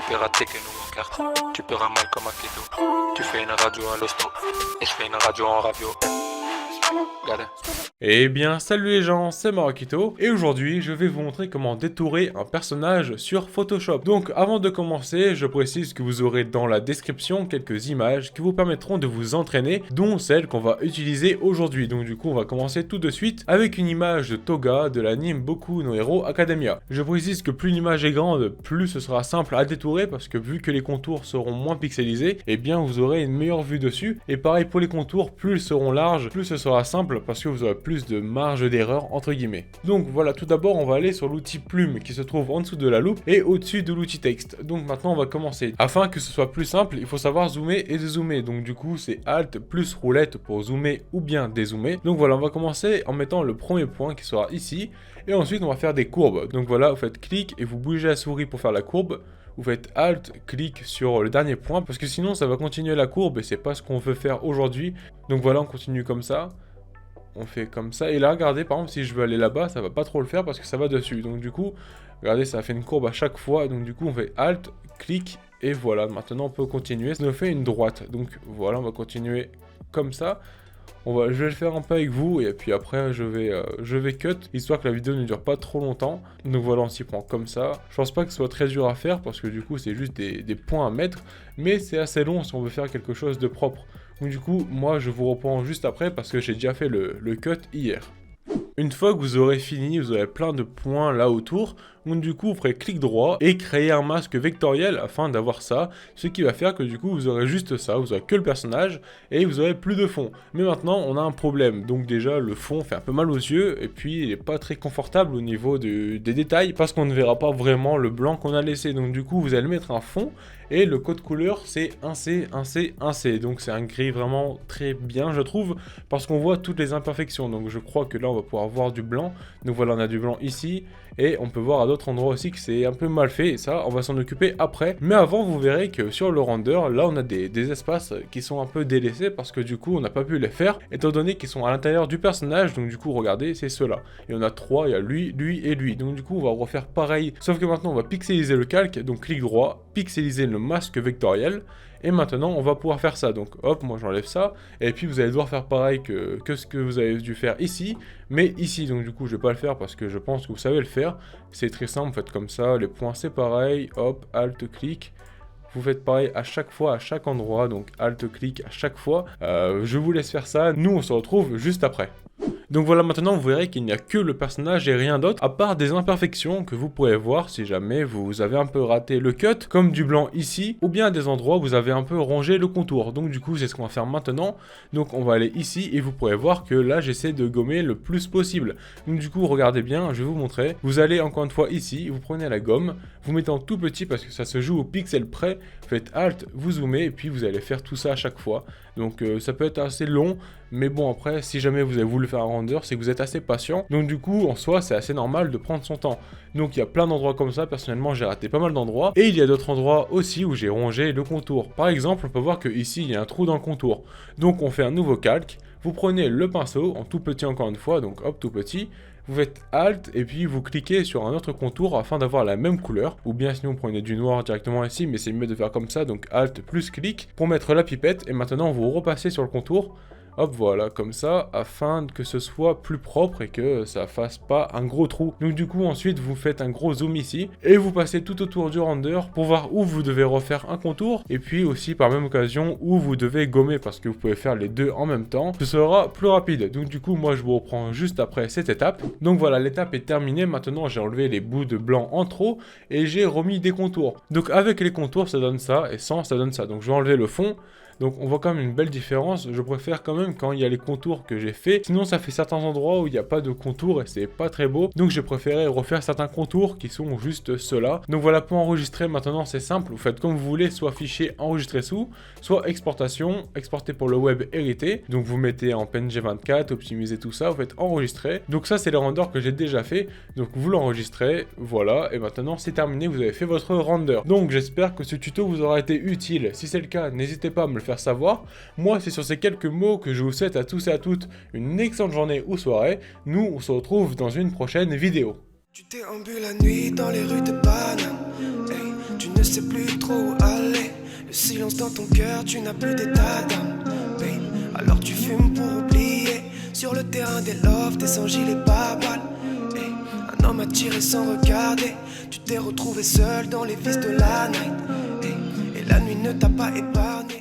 peux rater que nous on carte. Tu peux ramal comme un keto. Tu fais une radio à l'hosto. Et je fais une radio en radio. Regardez. Eh bien, salut les gens, c'est Marakito, et aujourd'hui, je vais vous montrer comment détourer un personnage sur Photoshop. Donc, avant de commencer, je précise que vous aurez dans la description quelques images qui vous permettront de vous entraîner, dont celle qu'on va utiliser aujourd'hui. Donc du coup, on va commencer tout de suite avec une image de Toga de l'anime Boku no Hero Academia. Je précise que plus l'image est grande, plus ce sera simple à détourer, parce que vu que les contours seront moins pixelisés, eh bien vous aurez une meilleure vue dessus. Et pareil pour les contours, plus ils seront larges, plus ce sera simple, parce que vous aurez plus de marge d'erreur entre guillemets. Donc voilà, tout d'abord on va aller sur l'outil plume qui se trouve en dessous de la loupe et au-dessus de l'outil texte. Donc maintenant on va commencer. Afin que ce soit plus simple, il faut savoir zoomer et dézoomer. Donc du coup c'est Alt plus roulette pour zoomer ou bien dézoomer. Donc voilà, on va commencer en mettant le premier point qui sera ici. Et ensuite on va faire des courbes. Donc voilà, vous faites clic et vous bougez la souris pour faire la courbe. Vous faites Alt, clic sur le dernier point parce que sinon ça va continuer la courbe et c'est pas ce qu'on veut faire aujourd'hui. Donc voilà, on continue comme ça. On fait comme ça, et là regardez, par exemple si je veux aller là-bas, ça va pas trop le faire parce que ça va dessus, donc du coup, regardez, ça fait une courbe à chaque fois, donc du coup on fait Alt, clic, et voilà, maintenant on peut continuer, ça nous fait une droite, donc voilà, on va continuer comme ça. Je vais le faire un peu avec vous, et puis après je vais cut, histoire que la vidéo ne dure pas trop longtemps. Donc voilà, on s'y prend comme ça. Je pense pas que ce soit très dur à faire, parce que du coup c'est juste des points à mettre, mais c'est assez long si on veut faire quelque chose de propre. Donc du coup, moi je vous reprends juste après, parce que j'ai déjà fait le cut hier. Une fois que vous aurez fini, vous aurez plein de points là autour. Donc du coup, vous ferez clic droit et créer un masque vectoriel afin d'avoir ça. Ce qui va faire que du coup, vous aurez juste ça. Vous aurez que le personnage et vous aurez plus de fond. Mais maintenant, on a un problème. Donc déjà, le fond fait un peu mal aux yeux et puis il n'est pas très confortable au niveau des détails parce qu'on ne verra pas vraiment le blanc qu'on a laissé. Donc du coup, vous allez mettre un fond et le code couleur, c'est 1C, 1C, 1C. Donc c'est un gris vraiment très bien, je trouve, parce qu'on voit toutes les imperfections. Donc je crois que là, on va pouvoir voir du blanc. Donc voilà, on a du blanc ici. Et on peut voir à d'autres endroits aussi que c'est un peu mal fait, et ça on va s'en occuper après. Mais avant, vous verrez que sur le render, là on a des espaces qui sont un peu délaissés parce que du coup on n'a pas pu les faire, étant donné qu'ils sont à l'intérieur du personnage. Donc du coup regardez, c'est ceux-là. Et on a trois, il y a lui, lui et lui. Donc du coup on va refaire pareil, sauf que maintenant on va pixeliser le calque, donc clic droit, pixeliser le masque vectoriel. Et maintenant, on va pouvoir faire ça. Donc, hop, moi j'enlève ça. Et puis, vous allez devoir faire pareil que ce que vous avez dû faire ici. Mais ici, donc du coup, je vais pas le faire parce que je pense que vous savez le faire. C'est très simple, vous faites comme ça. Les points, c'est pareil. Hop, Alt, clic. Vous faites pareil à chaque fois, à chaque endroit. Donc, Alt, clic à chaque fois. Je vous laisse faire ça. Nous, on se retrouve juste après. Donc voilà, maintenant vous verrez qu'il n'y a que le personnage et rien d'autre, à part des imperfections que vous pourrez voir si jamais vous avez un peu raté le cut, comme du blanc ici, ou bien des endroits où vous avez un peu rongé le contour. Donc du coup, c'est ce qu'on va faire maintenant. Donc on va aller ici et vous pourrez voir que là, j'essaie de gommer le plus possible. Donc du coup, regardez bien, je vais vous montrer. Vous allez encore une fois ici, vous prenez la gomme, vous mettez en tout petit parce que ça se joue au pixel près, faites Alt, vous zoomez et puis vous allez faire tout ça à chaque fois. Donc ça peut être assez long, mais bon après, si jamais vous avez voulu faire un render, c'est que vous êtes assez patient. Donc du coup, en soi, c'est assez normal de prendre son temps. Donc il y a plein d'endroits comme ça, personnellement j'ai raté pas mal d'endroits. Et il y a d'autres endroits aussi où j'ai rongé le contour. Par exemple, on peut voir que ici il y a un trou dans le contour. Donc on fait un nouveau calque, vous prenez le pinceau, en tout petit encore une fois, donc hop, tout petit. Vous faites Alt et puis vous cliquez sur un autre contour afin d'avoir la même couleur. Ou bien sinon vous prenez du noir directement ici, mais c'est mieux de faire comme ça, donc Alt plus clic pour mettre la pipette. Et maintenant vous repassez sur le contour. Hop, voilà, comme ça, afin que ce soit plus propre et que ça fasse pas un gros trou. Donc du coup, ensuite, vous faites un gros zoom ici, et vous passez tout autour du render pour voir où vous devez refaire un contour, et puis aussi, par même occasion, où vous devez gommer, parce que vous pouvez faire les deux en même temps. Ce sera plus rapide. Donc du coup, moi, je vous reprends juste après cette étape. Donc voilà, l'étape est terminée. Maintenant, j'ai enlevé les bouts de blanc en trop, et j'ai remis des contours. Donc avec les contours, ça donne ça, et sans, ça donne ça. Donc je vais enlever le fond. Donc on voit quand même une belle différence. Je préfère quand même quand il y a les contours que j'ai fait. Sinon ça fait certains endroits où il n'y a pas de contours et c'est pas très beau. Donc j'ai préféré refaire certains contours qui sont juste ceux-là. Donc voilà, pour enregistrer maintenant c'est simple. Vous faites comme vous voulez, soit fichier enregistré sous, soit exportation, exporter pour le web hérité. Donc vous mettez en PNG 24, optimisez tout ça, vous faites enregistrer. Donc ça c'est les renders que j'ai déjà fait. Donc vous l'enregistrez, voilà. Et maintenant c'est terminé, vous avez fait votre render. Donc j'espère que ce tuto vous aura été utile. Si c'est le cas, n'hésitez pas à me le faire savoir. Moi, c'est sur ces quelques mots que je vous souhaite à tous et à toutes une excellente journée ou soirée. Nous, on se retrouve dans une prochaine vidéo. Tu déambules la nuit dans les rues de Paname. Hey, tu ne sais plus trop où aller. Le silence dans ton cœur, tu n'as plus d'état d'âme, babe. Alors tu fumes pour oublier. Sur le terrain des lofts, t'es sans gilet pare-balles. Hey, un homme a tiré sans regarder. Tu t'es retrouvé seul dans les vices de la night. Hey, et la nuit ne t'a pas épargné.